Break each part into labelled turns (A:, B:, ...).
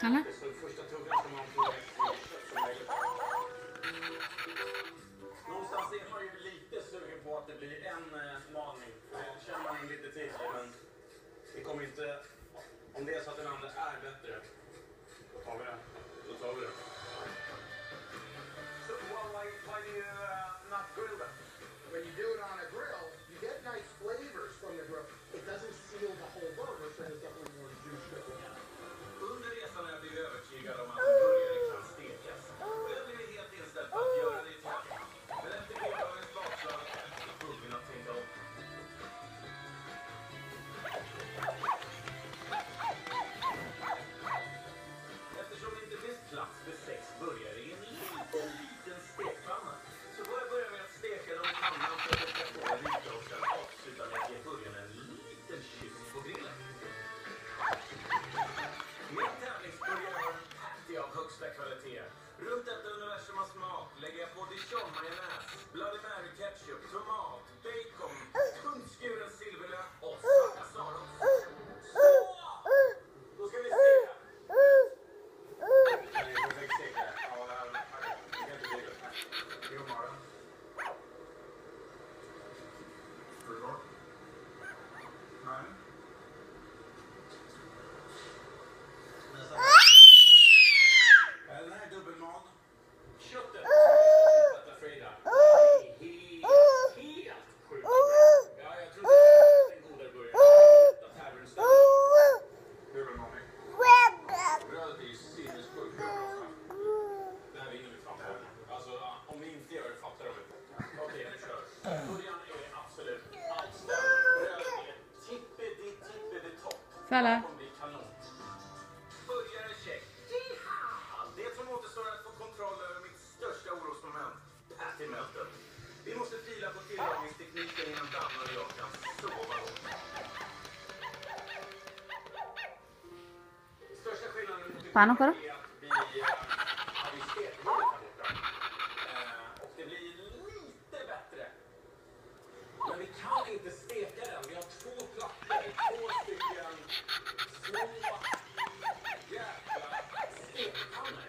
A: Salar?
B: Första tuggan som man får någonstans är man ju lite sugen på att det blir en maning. Känner man in lite till, men det kommer inte... Om det är så att den andra är bättre, då tar vi det. So why do you not grill them?
C: When you do it on a grill, you get nice flavors from the grill. It doesn't seal the whole burger, so there's definitely more juice to it.
B: Under resan är jag blivit övertygad om att burgare kan stekas. Och jag blev helt inställd på att göra det i taget. Men efter gårdagens bakslag är jag tvungen att tänka om. Eftersom det inte finns plats för 6 burgare i en liten stekpanna, så får jag börja med att steka dem i pannan för att jag ska få en rika och sen avsluta med att ge burgarna en liten kyss på grillen. Min tävlingsburgare har en patty av högsta kvalitet. Runt detta universum av smak lägger jag på dijon-majonnäs, Bloody Mary ketchup, tomat, bacon, tunnskuren silverlök och svarta saros. Så! Då ska vi steka. Köttet. Detta Frida. Helt sjukt. Ja, jag tror det är en godare burgare. Detta tävlingsstämning. Hur är det, Mami? Bröd är ju sinnessjukt bra. Det här vinner vi fan på. Alltså, om vi inte gör det fattar de inte. Okej, nu kör. Början är absolut outstanding. Brödet är tippedi-topp.
A: Salar?
B: Det blir kanon. Burgare check. Det som återstår är att få kontroll över mitt största orosmoment, patty-melten. Vi måste fila på tillagningstekniken innan Danne och jag kan sova gott. Största skillnaden mot
A: Paano karo?
B: är att vi steker här borta. Och det blir lite bättre. Men vi kan inte steka den. Vi har 2 plattor, 2 stycken små jävla stekpannor.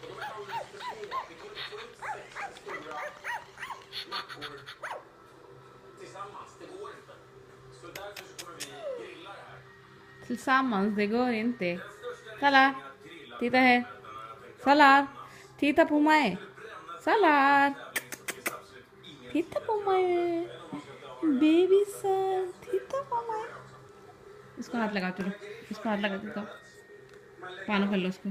B: Och de är alldeles för små. Vi kan inte få ut 6 stora mackor tillsammans. Det går inte. Så därför så kommer vi grilla det här.
A: Tillsammans, det går inte. Salar, titta här. Salar, titta på mig. Salar, titta på mig. Bebisar, titta på mig. इसको हाथ लगा तू इसको हाथ लगा तू तो पानो कर लो उसको